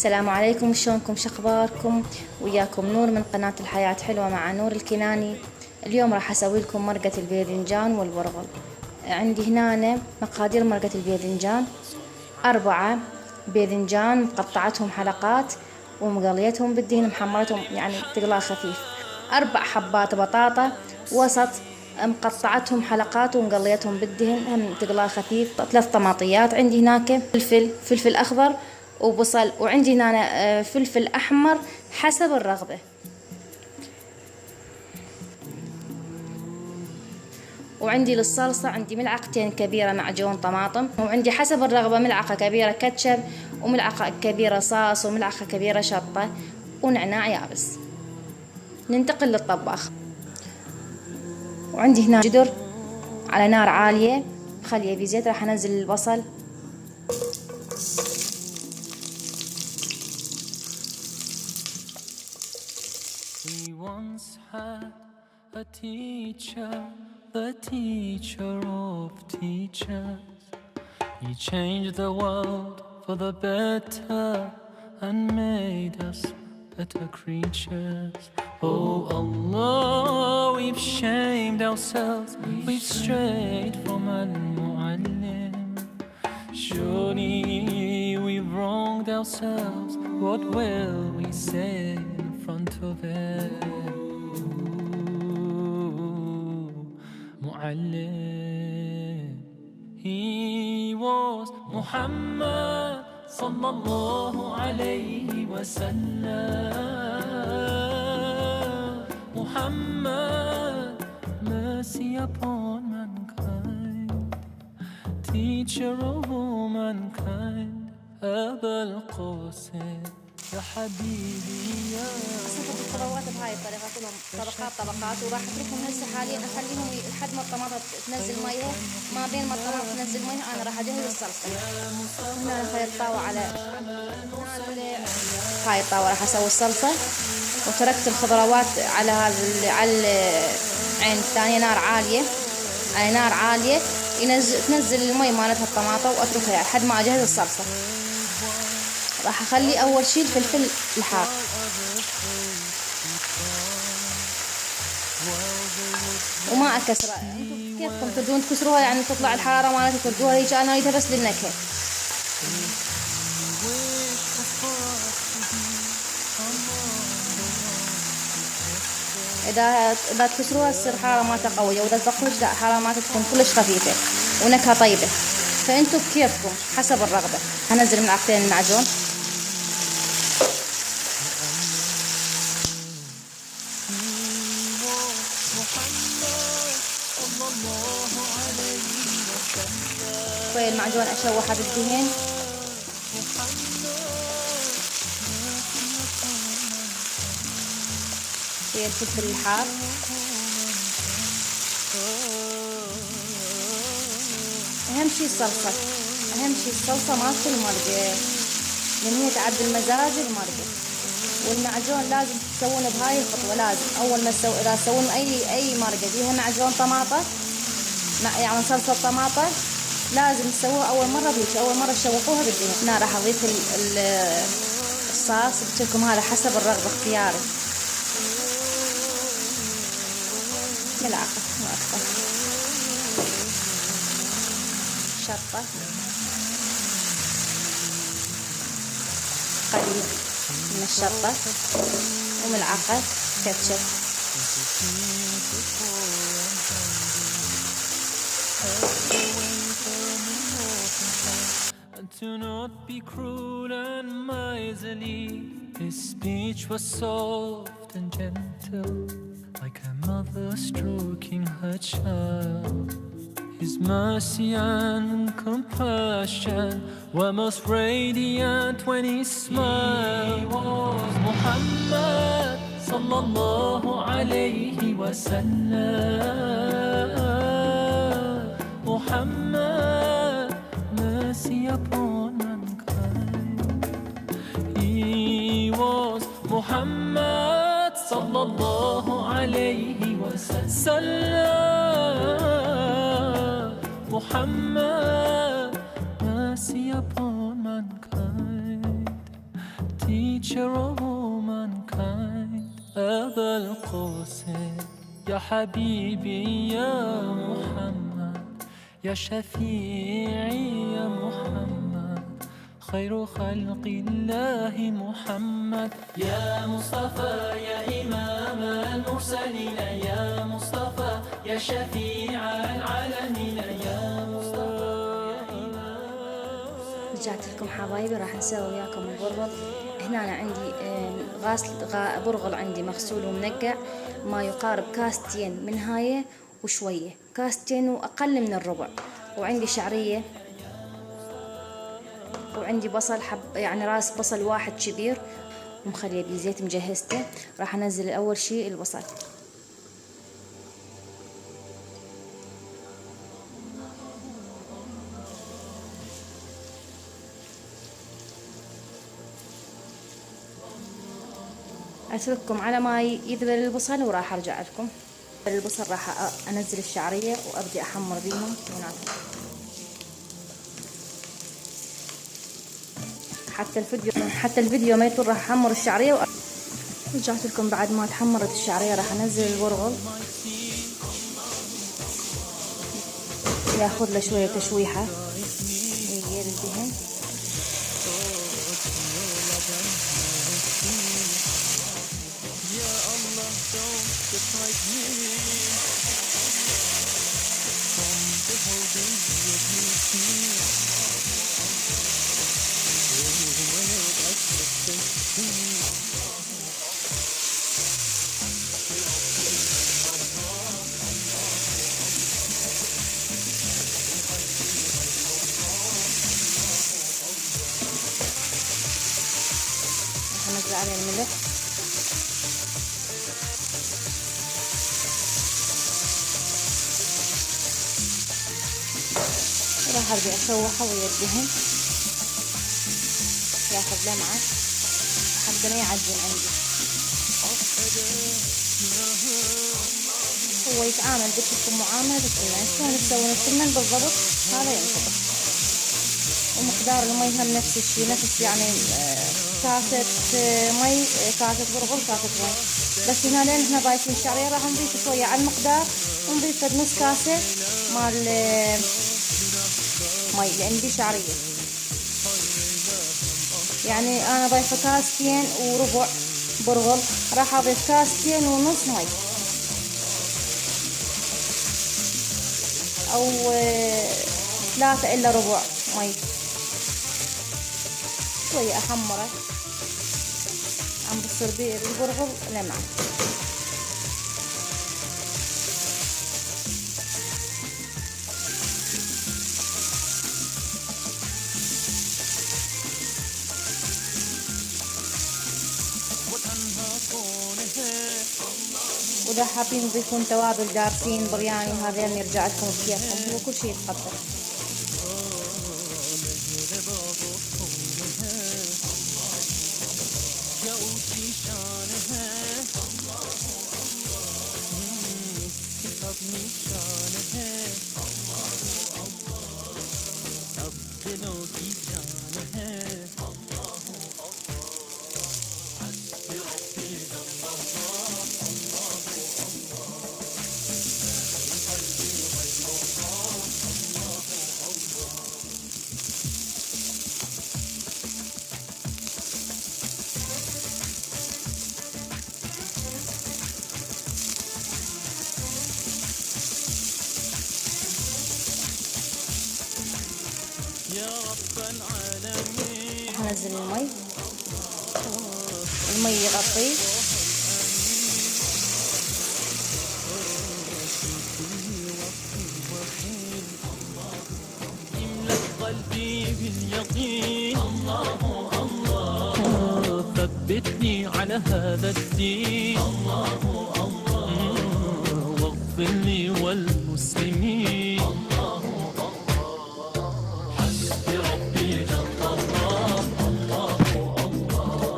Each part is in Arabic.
السلام عليكم، شلونكم؟ شخباركم؟ وياكم نور من قناة الحياة حلوة مع نور الكناني. اليوم راح اسوي لكم مرقة الباذنجان والبرغل. عندي هنا مقادير مرقة الباذنجان: 4 باذنجان مقطعتهم حلقات ومقليتهم بالدهن، محمرتهم يعني تقلاه خفيف. 4 حبات بطاطا وسط مقطعتهم حلقات ومقليتهم بالدهن هم تقلاه خفيف. 3 طماطيات. عندي هناك فلفل اخضر وبصل، وعندي هنا فلفل احمر حسب الرغبة. وعندي للصلصة عندي ملعقتين كبيرة معجون طماطم، وعندي حسب الرغبة ملعقة كبيرة كاتشب، وملعقة كبيرة صاص، وملعقة كبيرة شطة، ونعناع يابس. ننتقل للطباخ. وعندي هنا جدر على نار عالية خليه في زيت. راح انزل البصل، We once had a teacher, the teacher of teachers. He changed the world for the better and made us better creatures. Oh Allah, we've shamed ourselves, we've strayed from Al-Mu'allim. Surely we've wronged ourselves, what will we say in front of him? Mu'allim. He was Muhammad sallallahu alayhi wa sallam. Muhammad, mercy upon mankind, teacher of all mankind. أبا القاسم يا حبيبي يا صفة الخضروات بهاي الطريقة كلهم طبقات. وراح اتركهم هسه حاليا اخليهم لحد ما الطماطم تنزل ميه. ما بين ما الطماطم تنزل ميه انا راح اجهز الصلصة. هنا هاي الطاوة على هاي الطاوة راح اسوي الصلصة، وتركت الخضروات على العين الثانية نار عالية، على نار عالية تنزل المي مالتها الطماطم، واتركها لحد ما اجهز الصلصة. راح اخلي اول شي الفلفل الحار، وما اكسره. انتم كيفكم تردون تكسروها يعني تطلع الحرارة مالتها تردوها هيك، انا اريدها بس للنكهة. اذا تكسروها تصير حرارة مالتها قوية، واذا تبقوش لا حرارة مالتها تكون كلش خفيفة ونكهة طيبة. فانتم بكيفكم حسب الرغبة. هنزل ملعقتين المعجون، شوية المعجون اشوحها بالدهن، شوية الفلفل الحار، اهم شي الصلصة. اهم شي الصلصة مالت المرقة، لان هي تعبي المزاج المرقة. والمعجون لازم تسوون بهاي الخطوة. لازم اول ما اذا تسوون اي مرقة فيها معجون طماطة يعني صلصة طماطة، لازم تسووها اول مرة بهيك، اول مرة تشوحوها بالدهن. هنا راح اضيف الصاص. قلت لكم هذا حسب الرغبة اختياري. ملعقة مو اكثر. شطة قليل من الشطة، وملعقة كاتشب. To not be cruel and miserly, his speech was soft and gentle, like a mother stroking her child. His mercy and compassion were most radiant when he smiled. He was Muhammad sallallahu alayhi wa sallam. Muhammad, mercy upon mankind. He was Muhammad sallallahu alayhi wa sallam. Muhammad, mercy upon mankind. teacher of all mankind. أبا القاسم يا حبيبي يا محمد، يا شفيعي يا محمد، خير خلق الله محمد. يا مصطفى يا إمام المرسلين، يا مصطفى يا شفيع العالمين، يا مصطفى يا إمام. رجعت لكم حبايبي، راح نسوي وياكم البرغل. هنا أنا عندي برغل عندي مغسول ومنقع، ما يقارب كاستين من هاي وشوية، كاستين وأقل من الربع. وعندي شعرية، وعندي بصل يعني راس بصل واحد كبير ومخليه بزيت مجهزته. راح انزل اول شيء البصل، اترككم على ما يذبل البصل وراح ارجع لكم. البصل راح انزل الشعرية وابدي احمر بيهم هناك. حتى الفيديو ما يطول، راح احمر الشعرية رجعت لكم بعد ما تحمرت الشعرية. راح انزل البرغل ياخذ له شوية تشويحة يغير الدهن. هنزل عليه الملح، راح ارجع اشوحه ويا الدهن ياخذ لمعة حتى ما يعجن عندي. هو يتعامل بكم معاملة السمن، شلون تسوون السمن بالضبط هذا ينطبق. ومقدار المي هم نفس الشيء، نفس يعني كاسة مي، كاسة برغل، كاسة مي. بس هنا لين احنا ضايفين الشعرية راح نضيف شوية على المقدار، ونضيف نص كاسة مال مي لان دي شعرية. يعني انا ضايفة كاستين وربع برغل، راح اضيف كاستين ونص مي او 3 إلا ربع مي. شوية احمره عم بصير بالبرغل لمعة. وإذا حابين تضيفون توابل، دارسين، برياني، هذين يرجع لكم بكيفكم، هو كل شيء يتقبل. هنزل المي يغطيه. قلبي باليقين، الله الله ثبتني على هذا الدين، الله الله واغفر لي والمسلمين، الله الله حسبي ربي جل الله، الله الله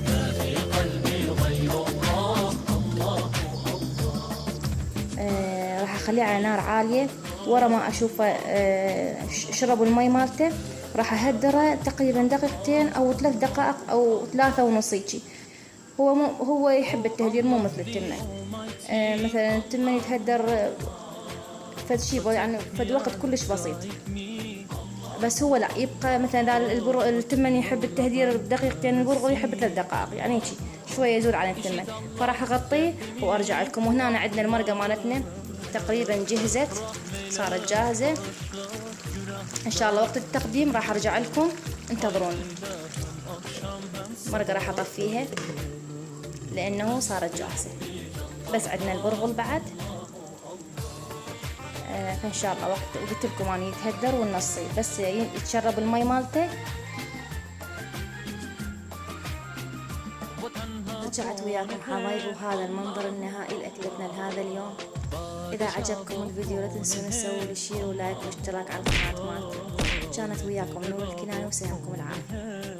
ما في قلبي غير الله، الله راح اخليه على نار عالية. ورا ما اشوفه شرب المي مالته راح أهدره تقريبا دقيقتين أو 3 دقائق أو 3.5 هيجي. هو يحب التهدير مو مثل التمن. مثلا التمن يتهدر فد شي يعني فد وقت كلش بسيط، بس هو لا، يبقى مثلا التمن يحب التهدير بدقيقتين، البرغل يحب 3 دقائق، يعني هيك شويه يزول عن التمن. فراح اغطيه وارجع لكم. وهنا عندنا المرقه مالتنا تقريبا جهزت، صارت جاهزه. ان شاء الله وقت التقديم راح ارجع لكم، انتظروني. المرقه راح اطفيها لانه صارت جاهزه. بس عندنا البرغل بعد، فان شاء الله وقت قلت لكم اني يتهدر والنصي بس يتشرب المي مالته. رجعت وياكم حبايبي، وهذا المنظر النهائي لأكلتنا لهذا اليوم. إذا عجبكم الفيديو لا تنسون تسووا لي شير ولايك واشتراك على القناة مالتي. كانت وياكم نور الكناني، وسلامكم العافية.